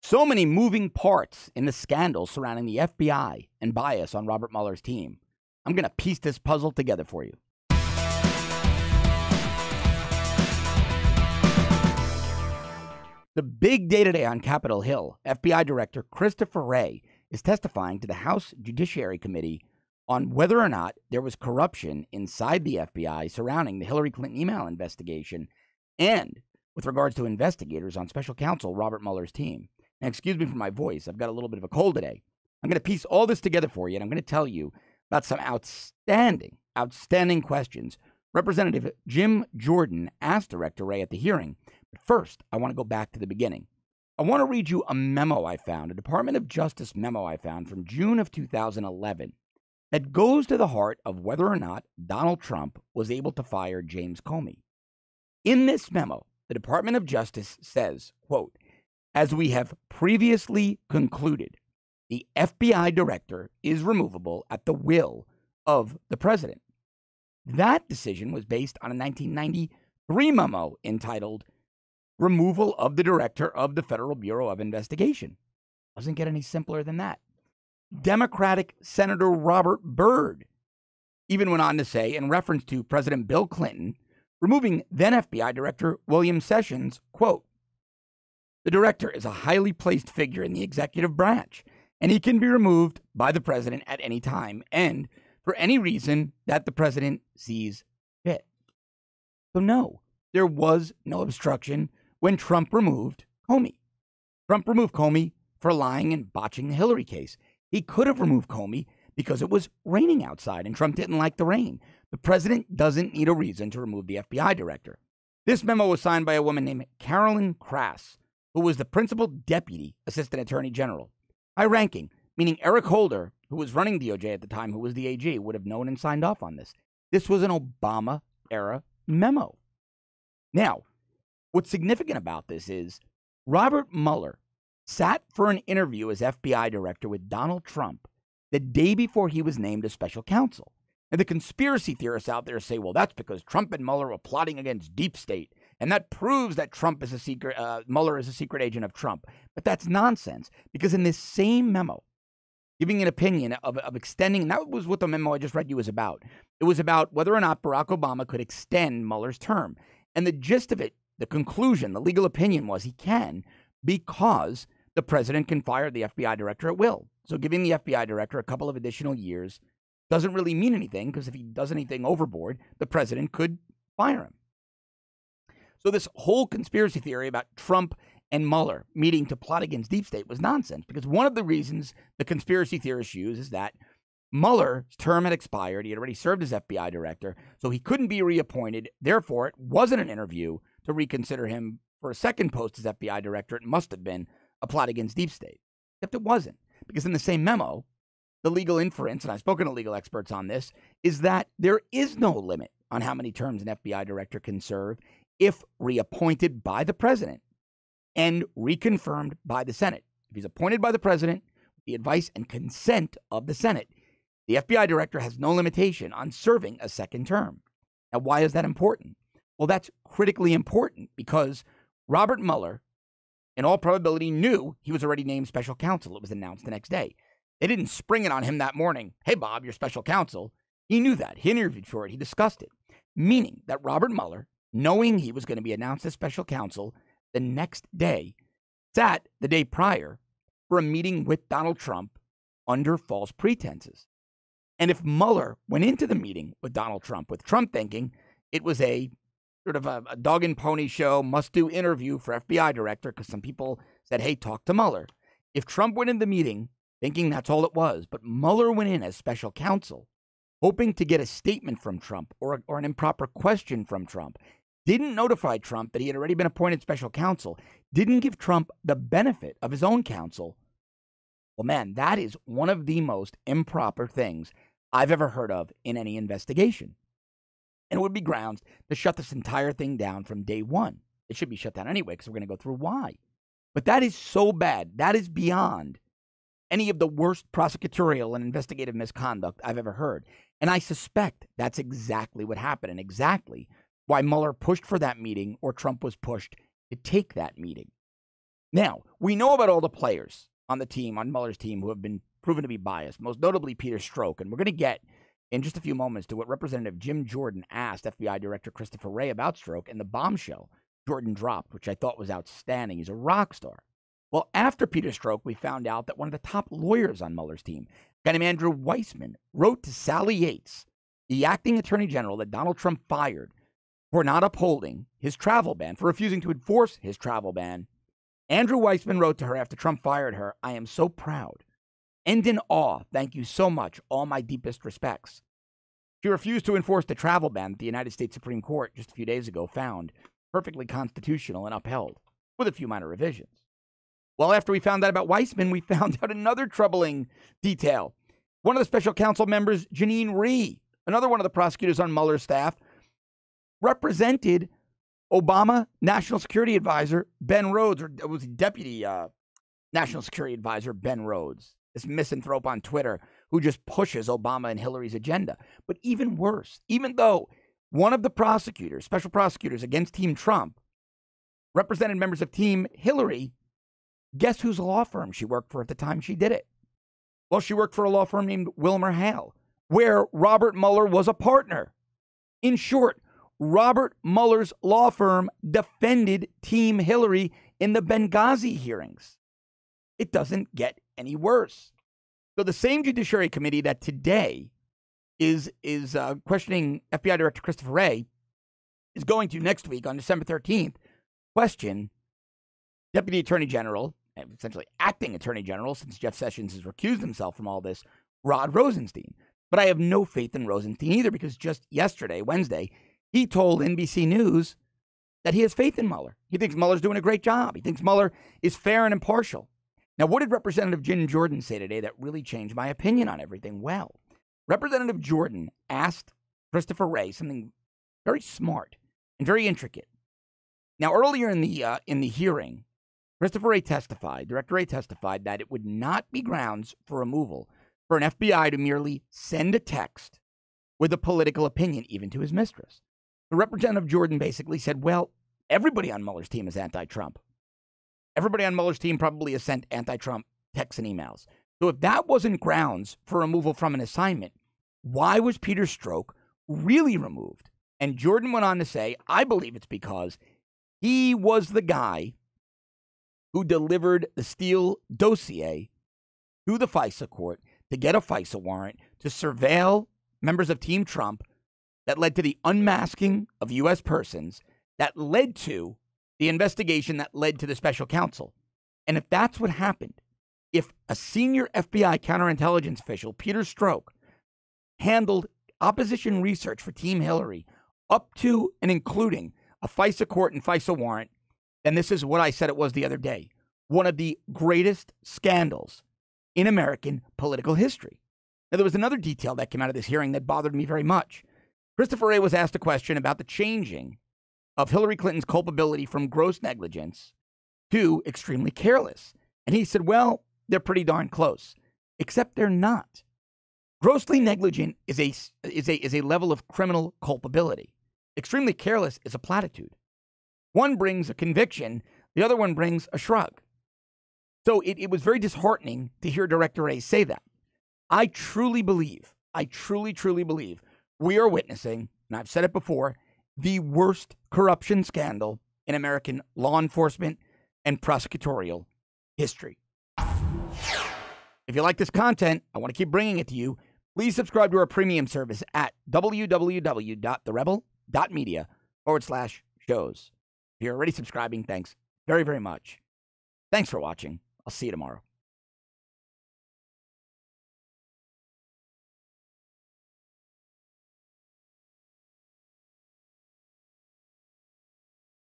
So many moving parts in the scandal surrounding the FBI and bias on Robert Mueller's team. I'm going to piece this puzzle together for you. The big day today on Capitol Hill, FBI Director Christopher Wray is testifying to the House Judiciary Committee on whether or not there was corruption inside the FBI surrounding the Hillary Clinton email investigation and with regards to investigators on special counsel Robert Mueller's team. Now, excuse me for my voice. I've got a little bit of a cold today. I'm going to piece all this together for you, and I'm going to tell you about some outstanding questions Representative Jim Jordan asked Director Wray at the hearing. But first, I want to go back to the beginning. I want to read you a memo I found, a Department of Justice memo I found from June of 2011 that goes to the heart of whether or not Donald Trump was able to fire James Comey. In this memo, the Department of Justice says, quote, "As we have previously concluded, the FBI director is removable at the will of the president." That decision was based on a 1993 memo entitled Removal of the Director of the Federal Bureau of Investigation. Doesn't get any simpler than that. Democratic Senator Robert Byrd even went on to say, in reference to President Bill Clinton, removing then FBI Director William Sessions, quote, "The director is a highly placed figure in the executive branch, and he can be removed by the president at any time and for any reason that the president sees fit." So no, there was no obstruction when Trump removed Comey. Trump removed Comey for lying and botching the Hillary case. He could have removed Comey because it was raining outside and Trump didn't like the rain. The president doesn't need a reason to remove the FBI director. This memo was signed by a woman named Carolyn Crass, who was the principal deputy assistant attorney general. High ranking, meaning Eric Holder, who was running DOJ at the time, who was the AG, would have known and signed off on this. This was an Obama-era memo. Now, what's significant about this is Robert Mueller sat for an interview as FBI director with Donald Trump the day before he was named as special counsel. And the conspiracy theorists out there say, well, that's because Trump and Mueller were plotting against deep state. And that proves that Mueller is a secret agent of Trump. But that's nonsense, because in this same memo, giving an opinion of extending, and that was what the memo I just read you was about. It was about whether or not Barack Obama could extend Mueller's term. And the gist of it, the conclusion, the legal opinion was he can, because the president can fire the FBI director at will. So giving the FBI director a couple of additional years doesn't really mean anything, because if he does anything overboard, the president could fire him. So this whole conspiracy theory about Trump and Mueller meeting to plot against deep state was nonsense, because one of the reasons the conspiracy theorists use is that Mueller's term had expired. He had already served as FBI director, so he couldn't be reappointed. Therefore, it wasn't an interview to reconsider him for a second post as FBI director. It must have been a plot against deep state, except it wasn't, because in the same memo, the legal inference, and I've spoken to legal experts on this, is that there is no limit on how many terms an FBI director can serve if reappointed by the president and reconfirmed by the Senate. If he's appointed by the president with the advice and consent of the Senate, the FBI director has no limitation on serving a second term. Now, why is that important? Well, that's critically important because Robert Mueller, in all probability, knew he was already named special counsel. It was announced the next day. They didn't spring it on him that morning. Hey, Bob, you're special counsel. He knew that. He interviewed for it. He discussed it. Meaning that Robert Mueller, knowing he was going to be announced as special counsel the next day, sat the day prior for a meeting with Donald Trump under false pretenses. And if Mueller went into the meeting with Donald Trump, with Trump thinking it was a sort of a dog and pony show, must-do interview for FBI director, because some people said, hey, talk to Mueller. If Trump went in the meeting thinking that's all it was, but Mueller went in as special counsel, hoping to get a statement from Trump or an improper question from Trump, didn't notify Trump that he had already been appointed special counsel, didn't give Trump the benefit of his own counsel, well, man, that is one of the most improper things I've ever heard of in any investigation. And it would be grounds to shut this entire thing down from day one. It should be shut down anyway, because we're going to go through why. But that is so bad. That is beyond any of the worst prosecutorial and investigative misconduct I've ever heard. And I suspect that's exactly what happened and exactly why Mueller pushed for that meeting or Trump was pushed to take that meeting. Now, we know about all the players on the team, on Mueller's team, who have been proven to be biased, most notably Peter Strzok. And we're going to get in just a few moments to what Representative Jim Jordan asked FBI Director Christopher Wray about Strzok and the bombshell Jordan dropped, which I thought was outstanding. He's a rock star. Well, after Peter Strzok, we found out that one of the top lawyers on Mueller's team, a guy named Andrew Weissmann, wrote to Sally Yates, the acting attorney general that Donald Trump fired for not upholding his travel ban, for refusing to enforce his travel ban. Andrew Weissmann wrote to her after Trump fired her, "I am so proud and in awe. Thank you so much. All my deepest respects." She refused to enforce the travel ban that the United States Supreme Court just a few days ago found perfectly constitutional and upheld, with a few minor revisions. Well, after we found out about Weissmann, we found out another troubling detail. One of the special counsel members, Jeanine Rhee, another one of the prosecutors on Mueller's staff, represented Obama National Security Advisor Ben Rhodes, or it was Deputy National Security Advisor Ben Rhodes, this misanthrope on Twitter who just pushes Obama and Hillary's agenda. But even worse, even though one of the prosecutors, special prosecutors against Team Trump, represented members of Team Hillary, guess whose law firm she worked for at the time she did it? Well, she worked for a law firm named WilmerHale, where Robert Mueller was a partner. In short, Robert Mueller's law firm defended Team Hillary in the Benghazi hearings. It doesn't get any worse. So the same Judiciary Committee that today is questioning FBI Director Christopher Wray is going to next week on December 13th question Deputy Attorney General, essentially acting Attorney General, since Jeff Sessions has recused himself from all this, Rod Rosenstein. But I have no faith in Rosenstein either, because just yesterday, Wednesday, he told NBC News that he has faith in Mueller. He thinks Mueller's doing a great job. He thinks Mueller is fair and impartial. Now, what did Representative Jim Jordan say today that really changed my opinion on everything? Well, Representative Jordan asked Christopher Wray something very smart and very intricate. Now, earlier in the hearing, Christopher Wray testified, Director Wray testified that it would not be grounds for removal for an FBI to merely send a text with a political opinion, even to his mistress. The Representative Jordan basically said, well, everybody on Mueller's team is anti-Trump. Everybody on Mueller's team probably has sent anti-Trump texts and emails. So if that wasn't grounds for removal from an assignment, why was Peter Strzok really removed? And Jordan went on to say, I believe it's because he was the guy who delivered the Steele dossier to the FISA court to get a FISA warrant to surveil members of Team Trump that led to the unmasking of U.S. persons, that led to the investigation that led to the special counsel. And if that's what happened, if a senior FBI counterintelligence official, Peter Strzok, handled opposition research for Team Hillary up to and including a FISA court and FISA warrant, then this is what I said it was the other day, one of the greatest scandals in American political history. Now, there was another detail that came out of this hearing that bothered me very much. Christopher Wray was asked a question about the changing of Hillary Clinton's culpability from gross negligence to extremely careless. And he said, well, they're pretty darn close, except they're not. Grossly negligent is a level of criminal culpability. Extremely careless is a platitude. One brings a conviction, the other one brings a shrug. So it was very disheartening to hear Director Wray say that. I truly believe we are witnessing, and I've said it before, the worst corruption scandal in American law enforcement and prosecutorial history. If you like this content, I want to keep bringing it to you. Please subscribe to our premium service at www.therebel.media/shows. If you're already subscribing, thanks very, very much. Thanks for watching. I'll see you tomorrow.